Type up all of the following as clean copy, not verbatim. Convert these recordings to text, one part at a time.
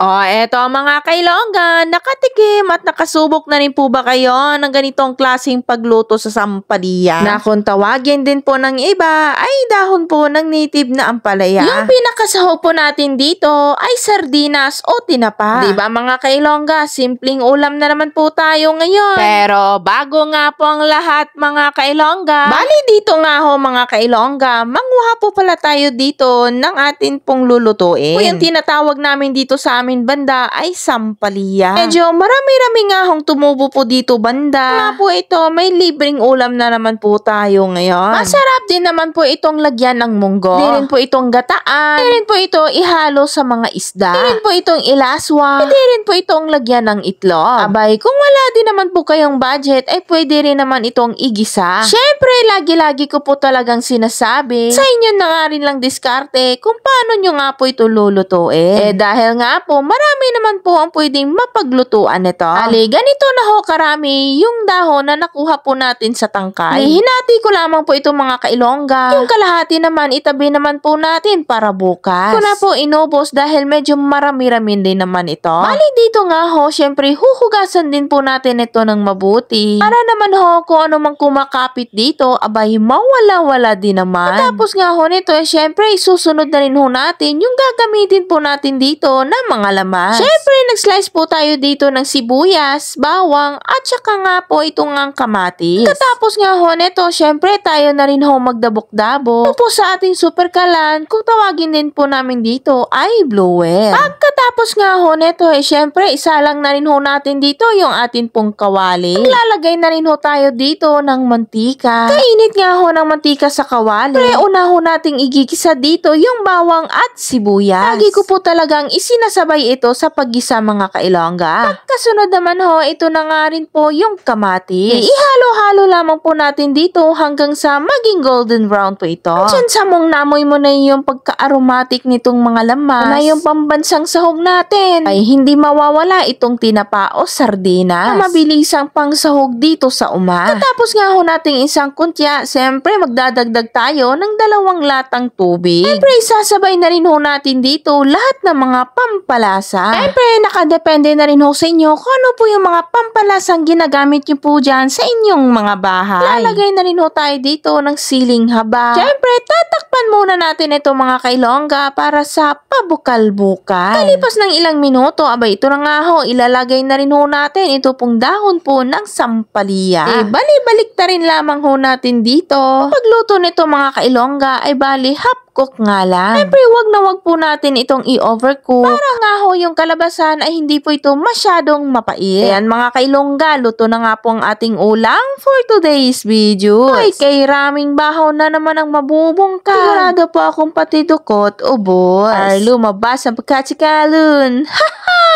Oh, eto mga kailongga, nakatikim at nakasubok na rin po ba kayo ng ganitong klaseng pagluto sa sampalaya? Na kung tawagin din po ng iba ay dahon po ng native na ampalaya. Yung pinakasahog po natin dito ay sardinas o tinapa. Diba mga kailongga, simpleng ulam na naman po tayo ngayon. Pero bago nga po ang lahat mga kailongga, bali dito nga ho mga kailongga, manguha po pala tayo dito ng atin pong lulutuin. O yung tinatawag namin dito sa amin banda ay sampalaya. Medyo marami-rami nga hong tumubo po dito banda. Nga po ito, may libreng ulam na naman po tayo ngayon. Masarap din naman po itong lagyan ng munggo. Di rin po itong gataan. Di rin po ito ihalo sa mga isda. Di rin po itong ilaswa. Di rin po itong lagyan ng itlog. Abay, kung wala din naman po kayong budget, ay pwede rin naman itong igisa. Syempre, lagi-lagi ko po talagang sinasabi, sa inyo na nga rin lang diskarte kung paano nyo nga po ito lulutuin. Dahil nga po, marami naman po ang pwedeng mapaglutuan nito. Ali, ganito na ho karami yung dahon na nakuha po natin sa tangkay. Hinati ko lamang po itong mga kailongga. Yung kalahati naman, itabi naman po natin para bukas. Kung na po inubos dahil medyo marami-rami din naman ito. Bali dito nga ho, syempre huhugasan din po natin ito ng mabuti. Para naman ho, kung ano mang kumakapit dito, abay mawala-wala din naman. At tapos nga ho nito, syempre isusunod na rin ho natin yung gagamitin po natin dito na mga lamas. Syempre, nag-slice po tayo dito ng sibuyas, bawang, at saka nga po itong ang kamatis. Katapos nga ho neto, syempre tayo na rin ho magdabok-dabok. Ito po sa ating super kalan, kung tawagin din po namin dito ay bluer. Pagkatapos nga ho neto, syempre isa lang na rin ho natin dito yung atin pong kawali. Maglalagay na rin ho tayo dito ng mantika. Kainit nga ho ng mantika sa kawali. Pre, una ho nating igigisa dito yung bawang at sibuyas. Lagi ko po talagang isinasabay ito sa paggisa mga kailongga. Pagkasunod naman ho, ito na nga rin po yung kamatis. Ihalo-halo lamang po natin dito hanggang sa maging golden brown po ito. Diyan sa mong namoy mo na yung pagka-aromatic nitong mga lamas na yung pambansang sahog natin ay hindi mawawala itong tinapa o sardinas na mabilisang pangsahog dito sa uma. Tapos nga ho nating isang kuntya, siyempre magdadagdag tayo ng 2 latang tubig. Siyempre isasabay na rin ho natin dito lahat ng mga pampalasa. Siyempre, nakadepende na rin ho sa inyo kung ano po yung mga pampalasang ginagamit nyo po dyan sa inyong mga bahay. Lalagay na rin ho tayo dito ng siling haba. Siyempre, tatakpan muna natin ito mga kailongga para sa pabukal-bukal. Kalipas ng ilang minuto, abay ito na nga ho, ilalagay na rin ho natin ito pong dahon po ng sampalaya. Bali-balik ta rin lamang ho natin dito. Pagluto nito mga kailongga ay bali half cook nga lang. Siyempre, wag po natin itong i-overcook. Para nga ho, yung kalabasan ay hindi po ito masyadong mapait. Ayan mga kailongga, luto na nga po ang ating ulam for today's video. Ay, kay raming bahaw na naman ang mabubungka. Sigurado po akong pati dukot, ubos. Ay, lumabas ang pagkatsikalun.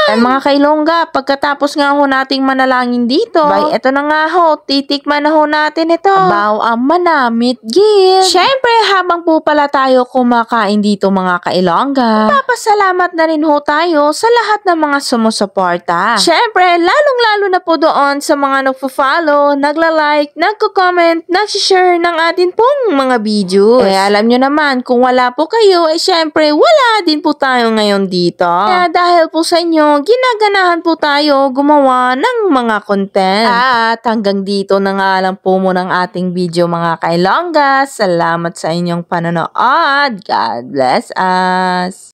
Yan mga kailongga, pagkatapos nga ho nating manalangin dito, bay, eto na nga ho, titikman na ho natin ito. Abaw ang manamit gil. Siyempre, habang po pala tayo kumakain dito mga kailongga, papasalamat na rin ho tayo sa lahat ng mga sumusuporta. Siyempre, lalong-lalo na po doon sa mga nagpo-follow, nagla-like, nagko-comment, nag-share ng atin pong mga videos. Alam nyo naman, kung wala po kayo, siyempre, wala din po tayo ngayon dito. Kaya dahil po sa inyo, ginaganahan po tayo gumawa ng mga content. At hanggang dito na nga lang po muna ang ating video mga kailongga. Salamat sa inyong panonood. God bless us.